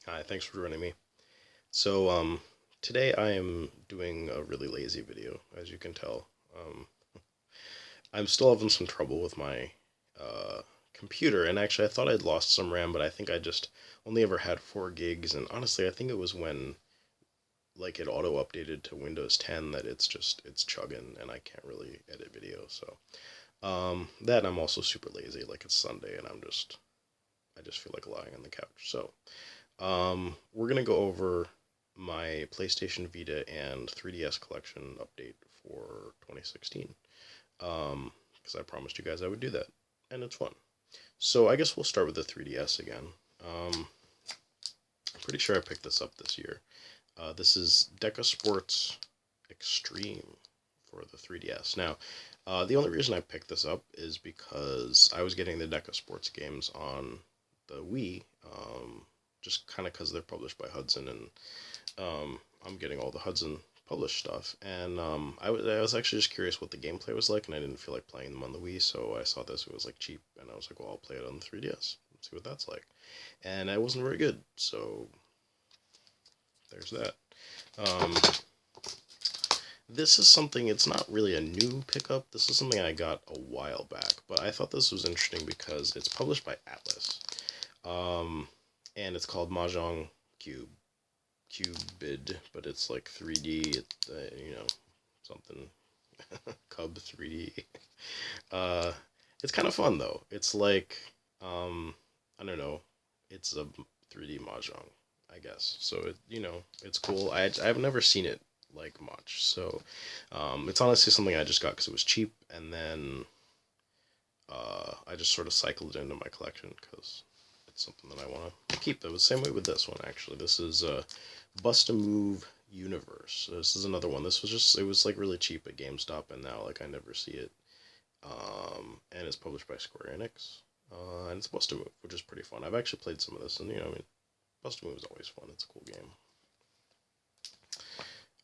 Hi, thanks for joining me. So, today I am doing a really lazy video, as you can tell. I'm still having some trouble with my uh, computer, and actually I thought I'd lost some RAM, but I think I just only ever had 4 gigs, and honestly I think it was when like it auto updated to Windows 10 that it's chugging and I can't really edit video. So, that and I'm also super lazy, like it's Sunday and I just feel like lying on the couch. So, we're gonna go over my PlayStation Vita and 3DS collection update for 2016. Because I promised you guys I would do that, and it's fun. So I guess we'll start with the 3DS again. I'm pretty sure I picked this up this year. This is Deca Sports Extreme for the 3DS. Now, the only reason I picked this up is because I was getting the Deca Sports games on the Wii, just kind of because they're published by Hudson, and I'm getting all the Hudson published stuff. And I was actually just curious what the gameplay was like, and I didn't feel like playing them on the Wii, so I saw this. It was like cheap, and I was like, well, I'll play it on the 3DS. See what that's like. And I wasn't very good, so there's that. Um, this is something, it's not really a new pickup. This is something I got a while back, but I thought this was interesting because it's published by Atlas. And it's called Mahjong Cubed, but it's like 3D, something, Cub 3D. Uh, it's kind of fun though. It's like, I don't know, it's a 3D Mahjong, I guess. So it's cool. I've never seen it like much. So, it's honestly something I just got because it was cheap, and then I just sort of cycled it into my collection because it's something that I want to keep. It was the same way with this one actually. This is Busta Move Universe. This is another one. It was like really cheap at GameStop, and now like I never see it. And it's published by Square Enix. And it's Busta Move, which is pretty fun. I've actually played some of this, and Busta Move is always fun. It's a cool game.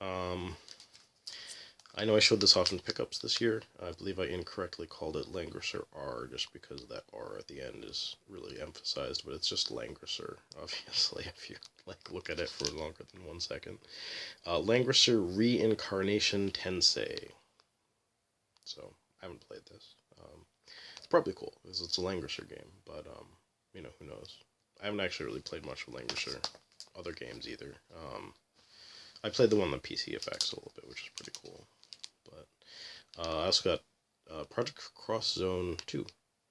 Um, I know I showed this off in pickups this year. I believe I incorrectly called it Langrisser R just because that R at the end is really emphasized, but it's just Langrisser, obviously, if you like look at it for longer than 1 second. Langrisser Reincarnation Tensei. So, I haven't played this. It's probably cool, because it's a Langrisser game, but, who knows. I haven't actually really played much with Langrisser other games either. I played the one on the PC effects a little bit, which is pretty cool. But I also got Project Cross Zone 2,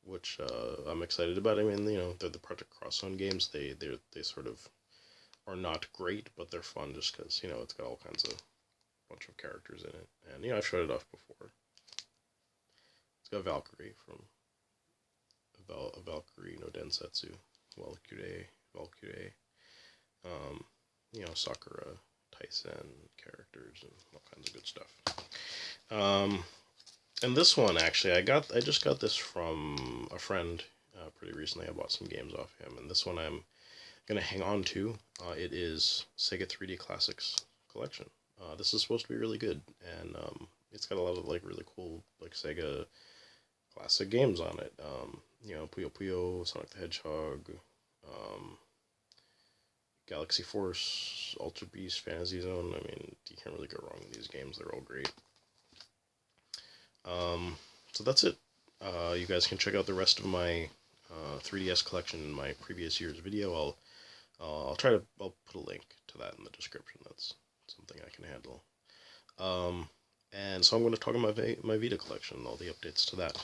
which I'm excited about. I mean, they're the Project Cross Zone games. They sort of are not great, but they're fun just because, it's got all kinds of bunch of characters in it. And, I've showed it off before. It's got Valkyrie from Valkyrie no Densetsu. Valkyrie. Um, Sakura, Tyson characters, and all kinds of good stuff. And this one actually, I just got this from a friend pretty recently. I bought some games off him, and this one I'm gonna hang on to. It is Sega 3D Classics Collection. This is supposed to be really good, and it's got a lot of like really cool like Sega classic games on it. Puyo Puyo, Sonic the Hedgehog, Galaxy Force, Ultra Beast, Fantasy Zone. I mean, you can't really go wrong with these games. They're all great. So that's it. You guys can check out the rest of my 3DS collection in my previous year's video. I'll put a link to that in the description. That's something I can handle. And so I'm going to talk about my Vita collection and all the updates to that.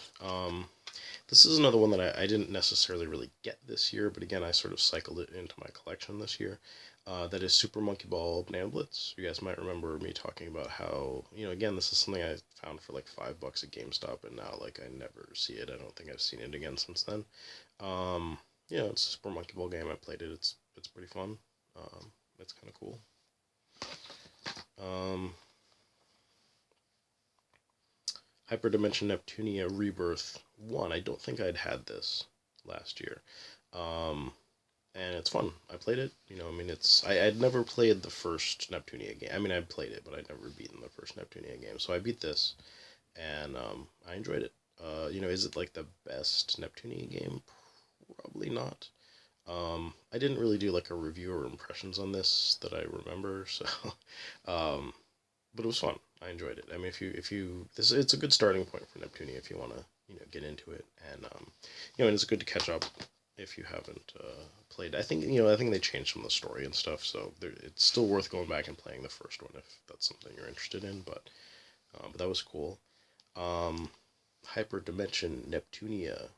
This is another one that I didn't necessarily really get this year, but again, I sort of cycled it into my collection this year. That is Super Monkey Ball Banana Blitz. You guys might remember me talking about how, again, this is something I found for like $5 at GameStop, and now like I never see it. I don't think I've seen it again since then. It's a Super Monkey Ball game. I played it. It's pretty fun. It's kind of cool. Hyperdimension Neptunia Rebirth 1. I don't think I'd had this last year. And it's fun. I played it. I'd never played the first Neptunia game. I mean, I'd played it, but I'd never beaten the first Neptunia game. So I beat this, and I enjoyed it. Is it like the best Neptunia game? Probably not. I didn't really do like a review or impressions on this that I remember, so um, but it was fun. I enjoyed it. I mean, it's a good starting point for Neptunia if you want to get into it, and and it's good to catch up if you haven't played. I think they changed some of the story and stuff, so it's still worth going back and playing the first one if that's something you're interested in. But that was cool. Um, Hyperdimension Neptunia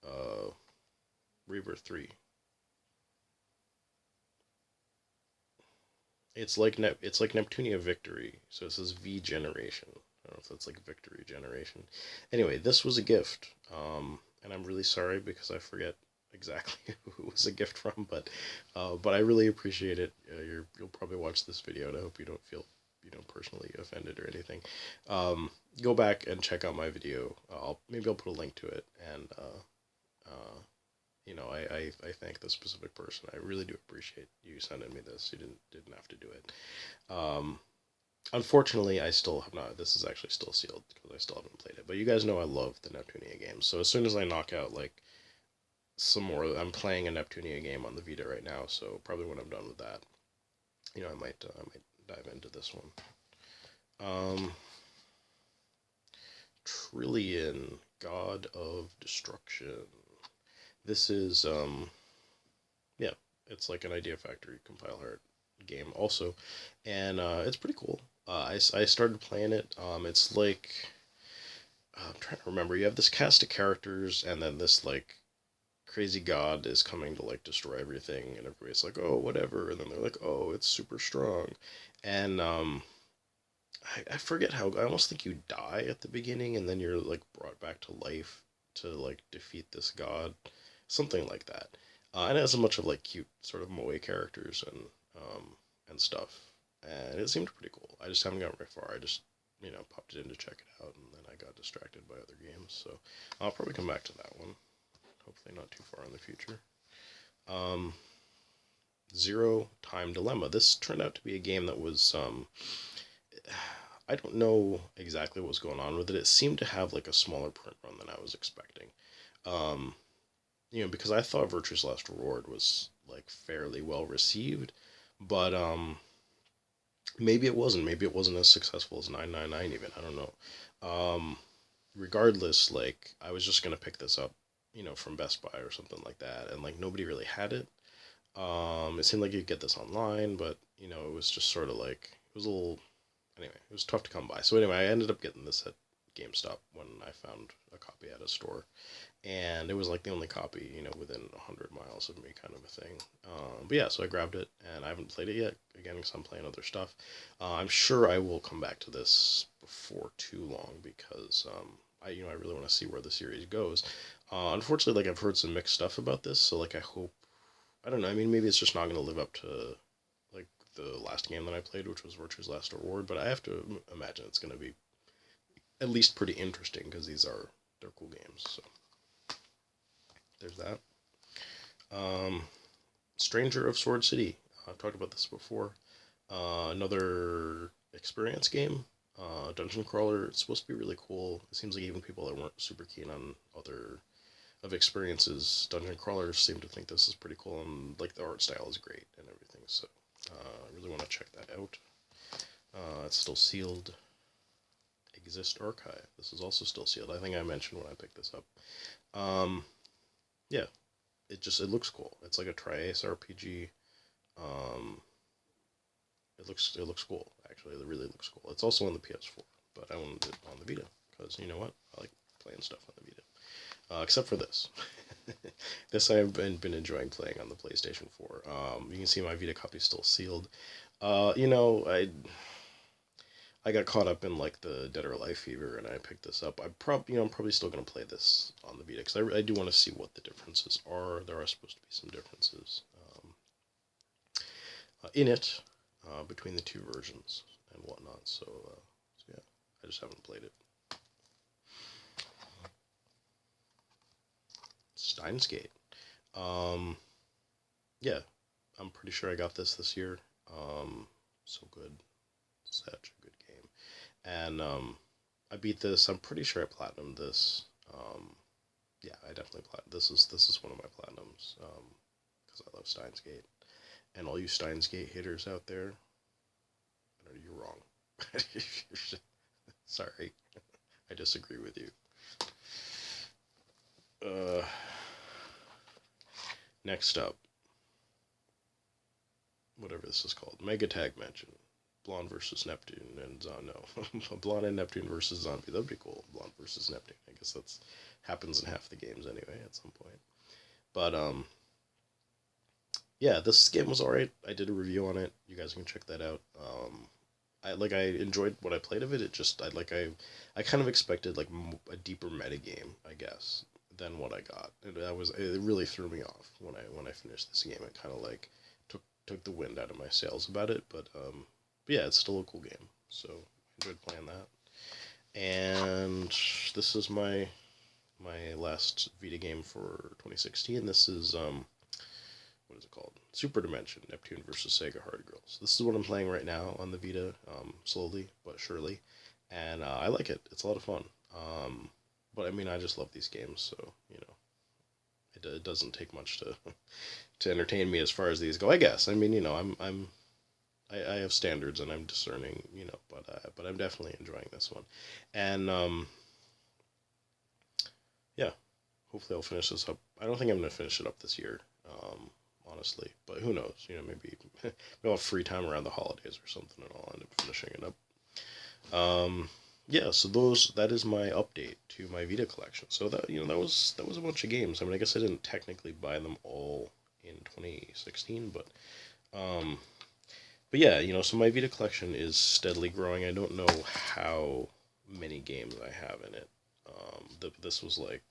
uh, Rebirth 3. It's like Neptunia Victory, so it says V Generation. I don't know if that's like Victory Generation. Anyway, this was a gift, and I'm really sorry because I forget exactly who it was a gift from, but I really appreciate it. You'll probably watch this video, and I hope you don't feel personally offended or anything. Go back and check out my video. Maybe I'll put a link to it, and I thank this specific person. I really do appreciate you sending me this. You didn't have to do it. Um, Unfortunately, I still have not. This is actually still sealed because I still haven't played it. But you guys know I love the Neptunia games. So as soon as I knock out like some more, I'm playing a Neptunia game on the Vita right now. So probably when I'm done with that, I might dive into this one. Trillion, God of Destruction. This is yeah, it's like an Idea Factory compile art game also, and it's pretty cool. I started playing it. It's like I'm trying to remember. You have this cast of characters, and then this like crazy god is coming to like destroy everything, and everybody's like, oh, whatever, and then they're like, oh, it's super strong, and I forget how. I almost think you die at the beginning, and then you're like brought back to life to like defeat this god, something like that. And it has a bunch of like cute sort of moe characters and stuff, and it seemed pretty cool. I just haven't gotten very far. I just popped it in to check it out, and then I got distracted by other games. So I'll probably come back to that one. Hopefully not too far in the future. Um, Zero Time Dilemma. This turned out to be a game that was I don't know exactly what was going on with it. It seemed to have like a smaller print run than I was expecting. Um, because I thought Virtue's Last Reward was like fairly well received, but maybe it wasn't. Maybe it wasn't as successful as 999 even. I don't know. Regardless, like I was just gonna pick this up, from Best Buy or something like that, and like nobody really had it. It seemed like you could get this online, but it was just sort of like it was a little. Anyway, it was tough to come by. So anyway, I ended up getting this at GameStop when I found a copy at a store, and it was like the only copy, within 100 miles of me, kind of a thing. But yeah, so I grabbed it, and I haven't played it yet, again, because I'm playing other stuff. I'm sure I will come back to this before too long, because I really want to see where the series goes. Unfortunately, like, I've heard some mixed stuff about this, so, like, I don't know, I mean, maybe it's just not going to live up to, like, the last game that I played, which was Virtue's Last Reward, but I have to imagine it's going to be at least pretty interesting, because they're cool games, so there's that. Stranger of Sword City. I've talked about this before. Another experience game. Dungeon crawler. It's supposed to be really cool. It seems like even people that weren't super keen on other of experiences, dungeon crawlers seem to think this is pretty cool, and like the art style is great and everything. So I really want to check that out. It's still sealed. Exist Archive. This is also still sealed. I think I mentioned when I picked this up. Yeah, it looks cool. It's like a tri-ace RPG. Um, it looks cool. Actually, it really looks cool. It's also on the PS4, but I wanted it on the Vita because you know what? I like playing stuff on the Vita. Except for this. This I've been enjoying playing on the PlayStation 4. You can see my Vita copy is still sealed. I got caught up in like the Dead or Alive fever, and I picked this up. I'm probably still gonna play this on the Vita because I do want to see what the differences are. There are supposed to be some differences in it between the two versions and whatnot. So yeah, I just haven't played it. Steins Gate. Yeah, I'm pretty sure I got this year. So good, such a good game. And I beat this. I'm pretty sure I platinumed this. Yeah, I definitely this is one of my platinums. Because because I love Steins Gate. And all you Steins Gate haters out there, you're wrong. Sorry, I disagree with you. Next up, whatever this is called, Mega Tag Mansion. Blonde versus Neptune and no, Blonde and Neptune versus Zombie. That'd be cool. Blonde versus Neptune. I guess that's happens in half the games anyway at some point. But yeah, this game was alright. I did a review on it. You guys can check that out. I enjoyed what I played of it. It just I kind of expected like a deeper meta game, I guess, than what I got. It really threw me off when I finished this game. It kind of like took the wind out of my sails about it, but yeah, it's still a cool game, so I enjoyed playing that. And this is my last Vita game for 2016. This is what is it called? Super Dimension, Neptune versus Sega Hard Girls. This is what I'm playing right now on the Vita, slowly but surely, and I like it. It's a lot of fun. But I mean, I just love these games, so it doesn't take much to entertain me as far as these go. I guess. I mean, I have standards and I'm discerning, but I'm definitely enjoying this one. And yeah, hopefully I'll finish this up. I don't think I'm going to finish it up this year, honestly, but who knows, maybe I'll have free time around the holidays or something and I'll end up finishing it up. Yeah, so that is my update to my Vita collection. So that was a bunch of games. I mean, I guess I didn't technically buy them all in 2016, but yeah, so my Vita collection is steadily growing. I don't know how many games I have in it. This was like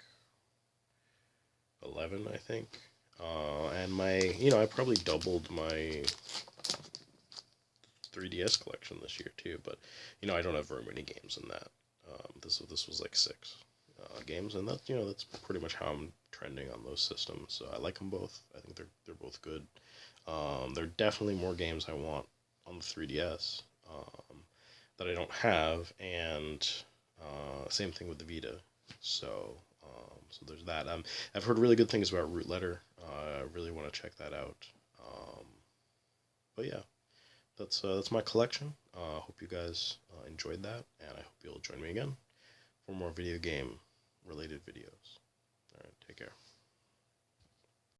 11, I think. And I probably doubled my 3DS collection this year too, but I don't have very many games in that. This was like 6 games, and that's pretty much how I'm trending on those systems. So I like them both. I think they're both good. There are definitely more games I want on the 3DS that I don't have, and same thing with the Vita. So there's that. I've heard really good things about Root Letter. I really want to check that out. But yeah, that's my collection. Hope you guys enjoyed that, and I hope you'll join me again for more video game related videos. All right, take care.